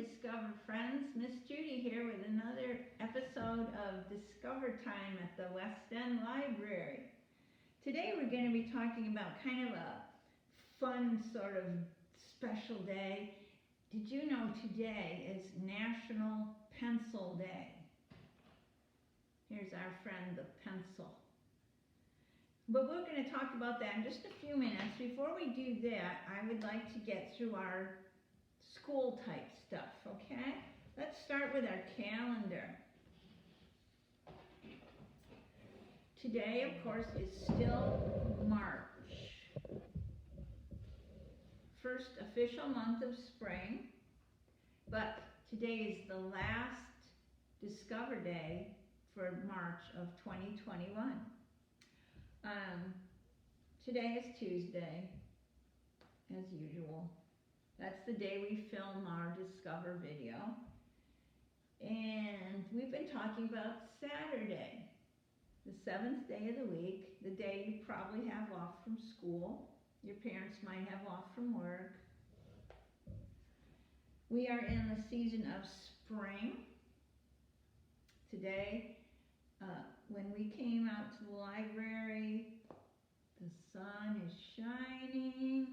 Discover friends. Miss Judy here with another episode of Discover Time at the West End Library. Today we're going to be talking about kind of a fun sort of special day. Did you know today is National Pencil Day? Here's our friend the pencil. But we're going to talk about that in just a few minutes. Before we do that, I would like to get through our school type stuff, okay? Let's start with our calendar. Today, of course, is still March. First official month of spring, but today is the last Discover Day for March of 2021. Today is Tuesday, as usual. That's the day we film our Discover video. And we've been talking about Saturday, the 7th day of the week, the day you probably have off from school. Your parents might have off from work. We are in the season of spring. Today, when we came out to the library, the sun is shining.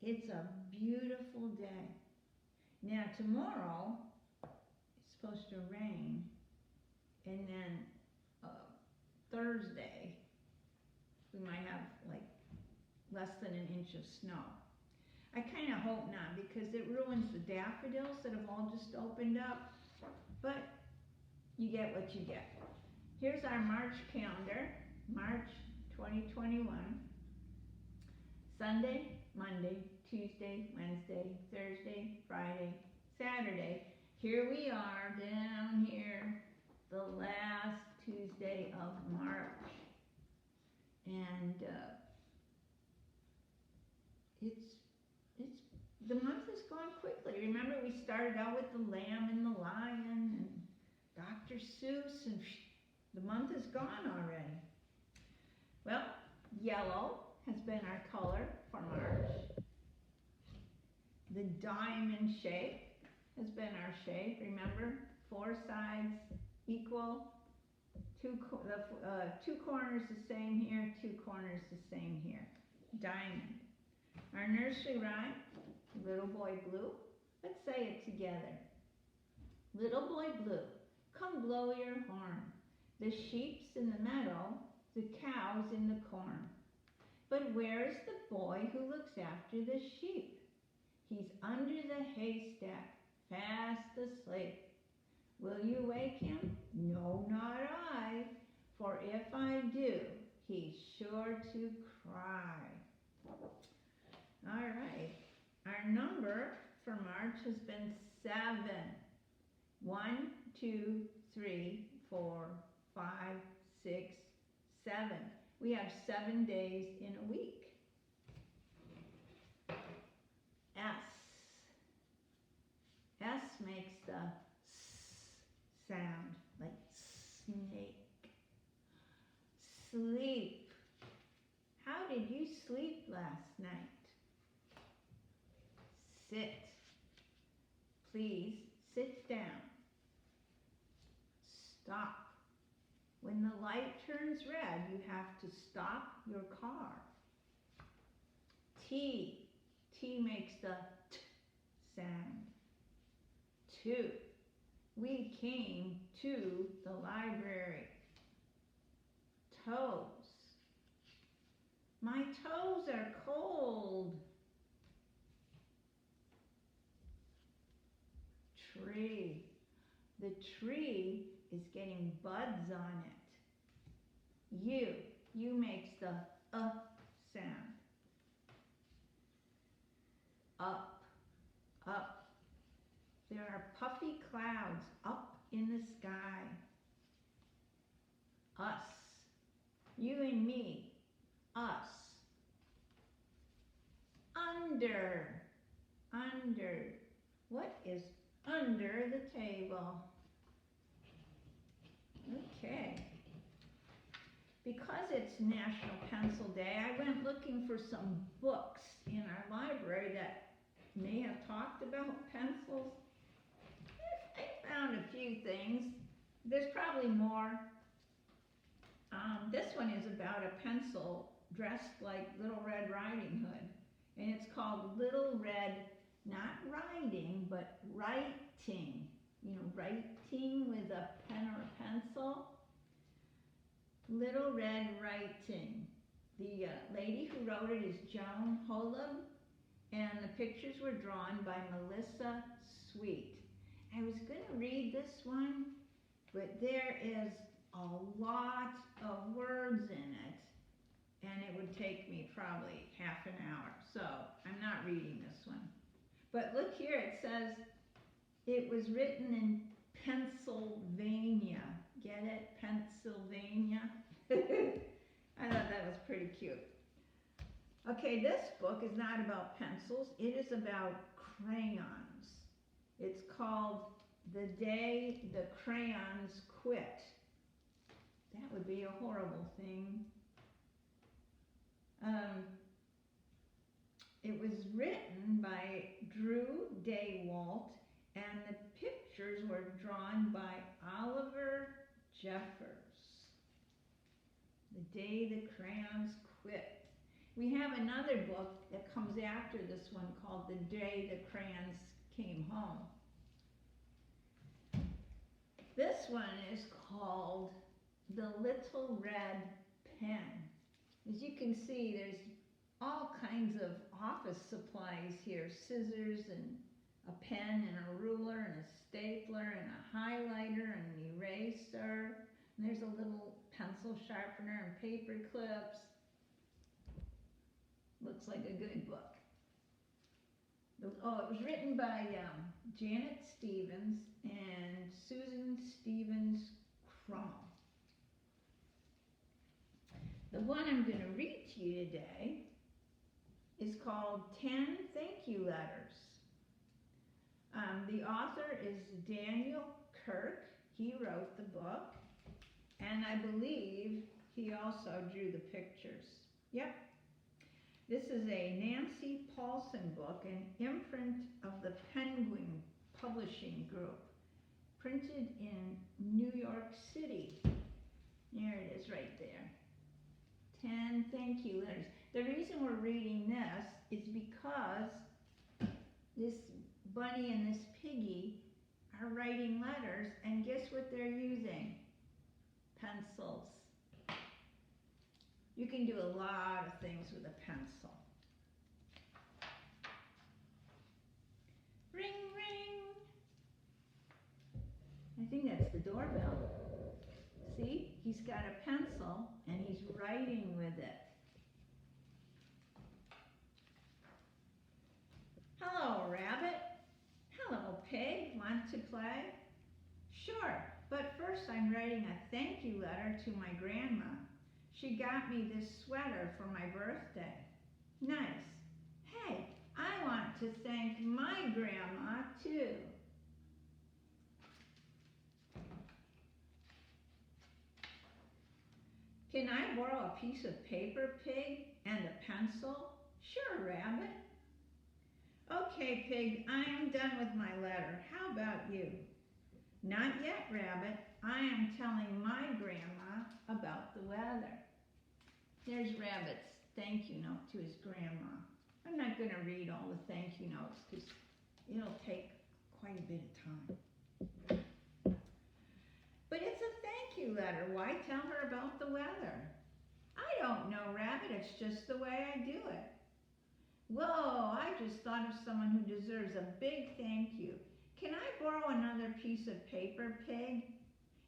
It's a beautiful day. Now tomorrow, it's supposed to rain, and then Thursday, we might have like less than an inch of snow. I kind of hope not, because it ruins the daffodils that have all just opened up, but you get what you get. Here's our March calendar, March 2021. Sunday, Monday, Tuesday, Wednesday, Thursday, Friday, Saturday. Here we are down here, the last Tuesday of March. And the month has gone quickly. Remember, we started out with the lamb and the lion and Dr. Seuss, and the month is gone already. Well, yellow has been our color for March. The diamond shape has been our shape. Remember, 4 sides equal, two corners the same here, 2 corners the same here. Diamond. Our nursery rhyme, Little Boy Blue. Let's say it together. Little boy blue, come blow your horn. The sheep's in the meadow, the cow's in the corn. But where's the boy who looks after the sheep? He's under the haystack, fast asleep. Will you wake him? No, not I, for if I do, he's sure to cry. All right, our number for March has been 7. 1, 2, 3, 4, 5, 6, 7. We have 7 days in a week. S makes the S sound, like snake. Sleep. How did you sleep last night? Sit. Please sit down. Stop. When the light turns red, you have to stop your car. T. T makes the T sound. 2. We came to the library. Toes. My toes are cold. Tree. The tree is getting buds on it. U makes the sound. Up, up. There are puffy clouds up in the sky. Us. You and me. Us. Under. Under. What is under the table? Okay. Because it's National Pencil Day, I went looking for some books in our library that may have talked about pencils. found a few things. There's probably more. This one is about a pencil dressed like Little Red Riding Hood. And it's called Little Red, not riding, but writing. You know, writing with a pen or a pencil. Little Red Writing. The lady who wrote it is Joan Holub, and the pictures were drawn by Melissa Sweet. I was going to read this one, but there is a lot of words in it, and it would take me probably half an hour, so I'm not reading this one. But look here, it says it was written in Pennsylvania. Get it? Pennsylvania? I thought that was pretty cute. Okay, this book is not about pencils. It is about crayons. It's called The Day the Crayons Quit. That would be a horrible thing. It was written by Drew Daywalt, and the pictures were drawn by Oliver Jeffers. The Day the Crayons Quit. We have another book that comes after this one called The Day the Crayons Came Home. This one is called The Little Red Pen. As you can see, there's all kinds of office supplies here. Scissors and a pen and a ruler and a stapler and a highlighter and an eraser. And there's a little pencil sharpener and paper clips. Looks like a good book. Oh, it was written by Janet Stevens and Susan Stevens Crummell. The one I'm going to read to you today is called 10 Thank You Letters. The author is Daniel Kirk. He wrote the book, and I believe he also drew the pictures. Yep. This is a Nancy Paulson book, an imprint of the Penguin Publishing Group, printed in New York City. There it is right there. 10 thank you letters. The reason we're reading this is because this bunny and this piggy are writing letters, and guess what they're using? Pencils. You can do a lot of things with a pencil. Ring, ring. I think that's the doorbell. See, he's got a pencil and he's writing with it. Hello, rabbit. Hello, pig. Want to play? Sure, but first I'm writing a thank you letter to my grandma. She got me this sweater for my birthday. Nice. Hey, I want to thank my grandma too. Can I borrow a piece of paper, pig, and a pencil? Sure, rabbit. Okay, pig, I am done with my letter. How about you? Not yet, rabbit. I am telling my grandma about the weather. There's Rabbit's thank you note to his grandma. I'm not going to read all the thank you notes because it'll take quite a bit of time. But it's a thank you letter. Why tell her about the weather? I don't know, Rabbit. It's just the way I do it. Whoa, I just thought of someone who deserves a big thank you. Can I borrow another piece of paper, pig?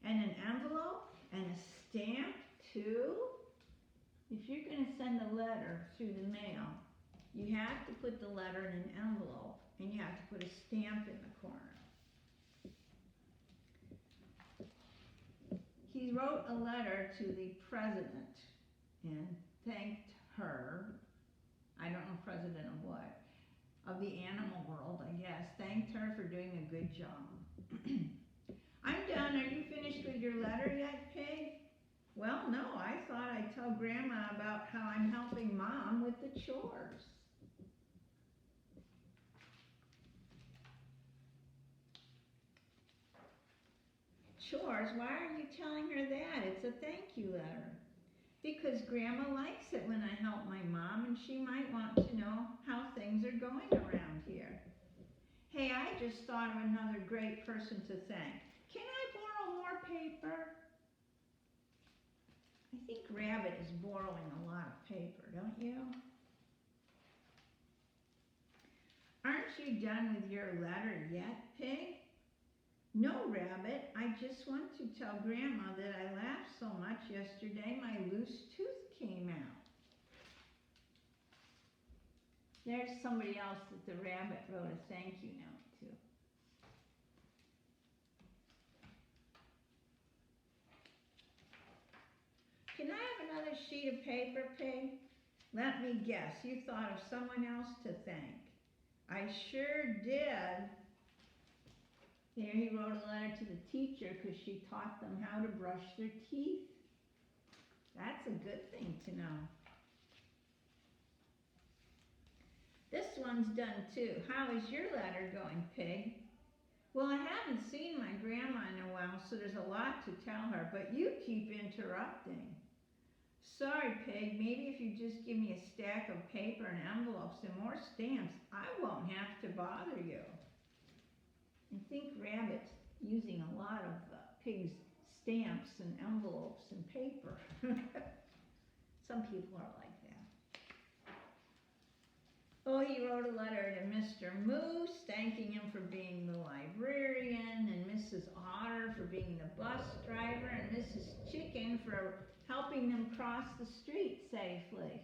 And an envelope? And a stamp, too? If you're going to send a letter through the mail, you have to put the letter in an envelope, and you have to put a stamp in the corner. He wrote a letter to the president and thanked her, I don't know president of what, of the animal world, I guess, thanked her for doing a good job. I'm done. Are you finished with your letter yet, pig? Well, no, I thought I'd tell Grandma about how I'm helping Mom with the chores. chores, why are you telling her that? It's a thank you letter. Because Grandma likes it when I help my mom, and she might want to know how things are going around here. Hey, I just thought of another great person to thank. Can I borrow more paper? I think Rabbit is borrowing a lot of paper, don't you? Aren't you done with your letter yet, Pig? No, Rabbit, I just want to tell Grandma that I laughed so much yesterday my loose tooth came out. There's somebody else that the Rabbit wrote a thank you note to. Can I have another sheet of paper, Pig? Let me guess, you thought of someone else to thank. I sure did. There he wrote a letter to the teacher because she taught them how to brush their teeth. That's a good thing to know. This one's done too. How is your letter going, Pig? Well, I haven't seen my grandma in a while, so there's a lot to tell her, but you keep interrupting. Sorry, Pig, maybe if you just give me a stack of paper and envelopes and more stamps, I won't have to bother you. I think Rabbit's using a lot of Pig's stamps and envelopes and paper. Some people are like that. Oh, he wrote a letter to Mr. Moose, thanking him for being the librarian, and Mrs. Otter for being the bus driver, and Mrs. Chicken for helping them cross the street safely.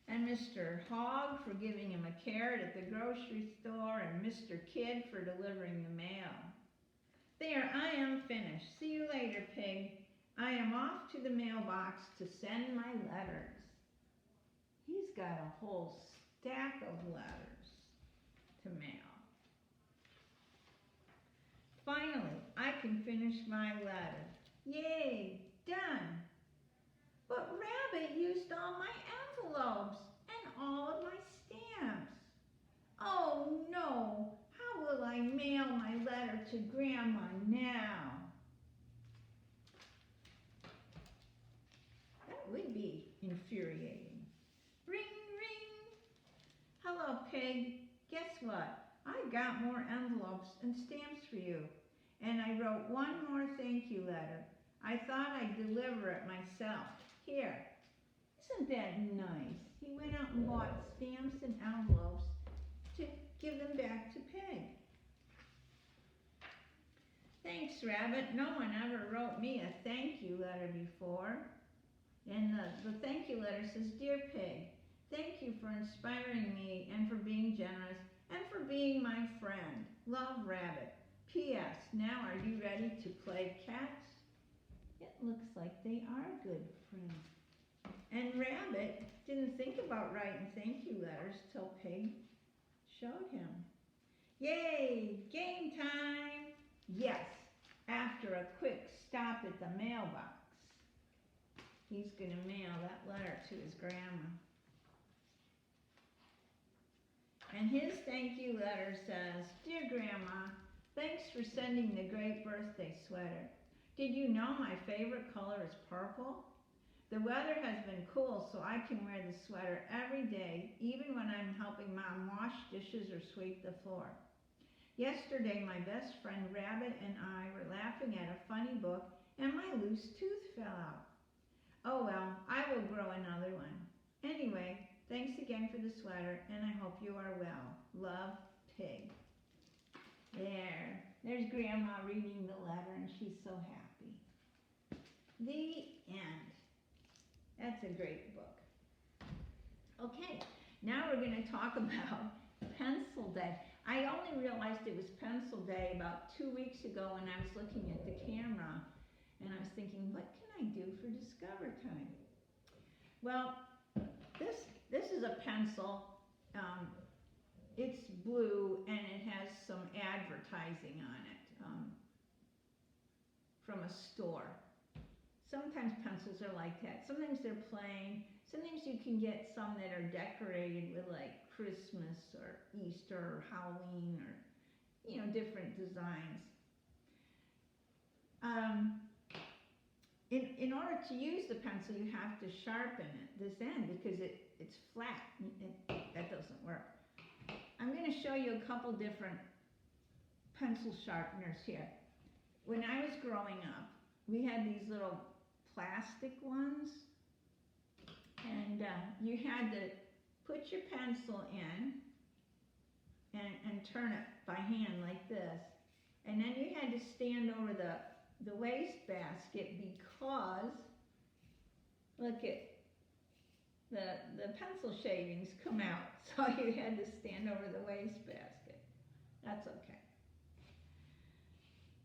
And Mr. Hog for giving him a carrot at the grocery store, and Mr. Kid for delivering the mail. There, I am finished. See you later, Pig. I am off to the mailbox to send my letters. He's got a whole stack of letters to mail. Finally, I can finish my letter. Yay, done. But Rabbit used all my envelopes and all of my stamps. Oh no, how will I mail my letter to Grandma now? That would be infuriating. Ring, ring. Hello, Pig. Guess what? I got more envelopes and stamps for you. And I wrote one more thank you letter. I thought I'd deliver it myself. Here. Isn't that nice? He went out and bought stamps and envelopes to give them back to Pig. Thanks, Rabbit. No one ever wrote me a thank you letter before. And the thank you letter says, Dear Pig, thank you for inspiring me and for being generous and for being my friend. Love, Rabbit. P.S. Now are you ready to play catch? It looks like they are good friends. And Rabbit didn't think about writing thank you letters till Pig showed him. Yay, game time! Yes, after a quick stop at the mailbox. He's going to mail that letter to his grandma. And his thank you letter says, Dear Grandma, thanks for sending the great birthday sweater. Did you know my favorite color is purple? The weather has been cool, so I can wear the sweater every day, even when I'm helping Mom wash dishes or sweep the floor. Yesterday, my best friend Rabbit and I were laughing at a funny book, and my loose tooth fell out. Oh well, I will grow another one. Anyway, thanks again for the sweater, and I hope you are well. Love, Pig. There's Grandma reading the letter, and she's so happy. The end. That's a great book. Okay, now we're going to talk about Pencil Day. I only realized it was Pencil Day about 2 weeks ago when I was looking at the camera, and I was thinking, what can I do for Discover Time? Well, this is a pencil. It's blue, and it has some advertising on it from a store. Sometimes pencils are like that. Sometimes they're plain. sometimes you can get some that are decorated with like Christmas or Easter or Halloween or, you know, different designs. In order to use the pencil, you have to sharpen it, this end, because it's flat. That doesn't work. I'm going to show you a couple different pencil sharpeners here. When I was growing up, we had these little plastic ones, and you had to put your pencil in and turn it by hand like this, and then you had to stand over the wastebasket, because look at the pencil shavings come out, so you had to stand over the wastebasket. That's okay.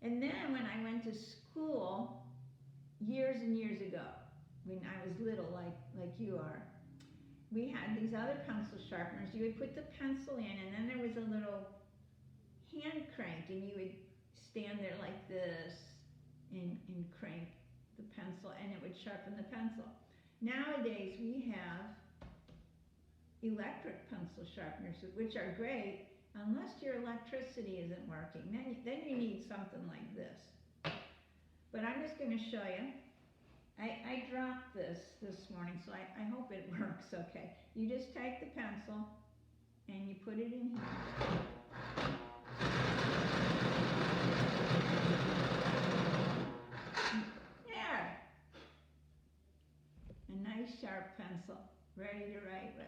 And then when I went to school years and years ago, when I was little, like you are, we had these other pencil sharpeners. You would put the pencil in, and then there was a little hand crank, and you would stand there like this and crank the pencil, and it would sharpen the pencil. Nowadays we have electric pencil sharpeners, which are great unless your electricity isn't working. Then you need something like this. But I'm just going to show you. I dropped this morning, so I hope it works okay. You just take the pencil and you put it in here. There! A nice sharp pencil, ready to write with.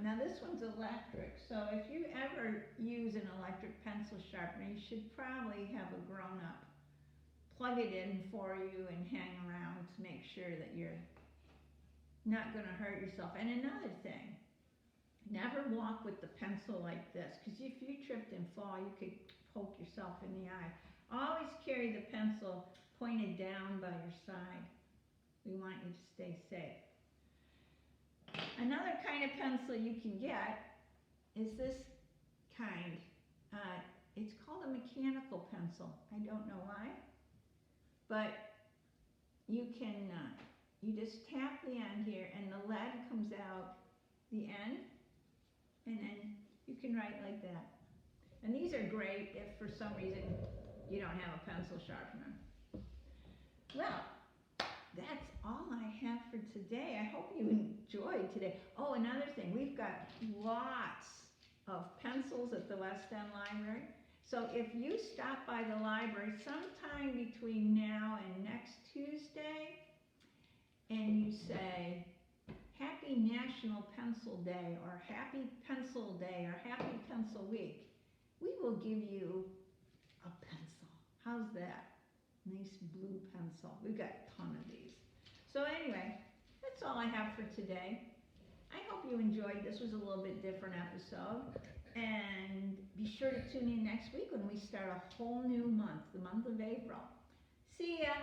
Now this one's electric, so if you ever use an electric pencil sharpener, you should probably have a grown-up plug it in for you and hang around to make sure that you're not going to hurt yourself. And another thing, never walk with the pencil like this, because if you tripped and fall, you could poke yourself in the eye. Always carry the pencil pointed down by your side. We want you to stay safe. Another kind of pencil you can get is this kind. It's called a mechanical pencil. I don't know why, but you can, you just tap the end here, and the lead comes out the end, and then you can write like that. And these are great if for some reason you don't have a pencil sharpener. Well, that's all I have for today. I hope you enjoyed today. Oh, another thing, we've got lots of pencils at the West End Library. So if you stop by the library sometime between now and next Tuesday, and you say, Happy National Pencil Day, or Happy Pencil Day, or Happy Pencil Week, we will give you a pencil. How's that? Nice blue pencil. We've got a ton of these. So anyway, that's all I have for today. I hope you enjoyed. This was a little bit different episode. And be sure to tune in next week when we start a whole new month, the month of April. See ya!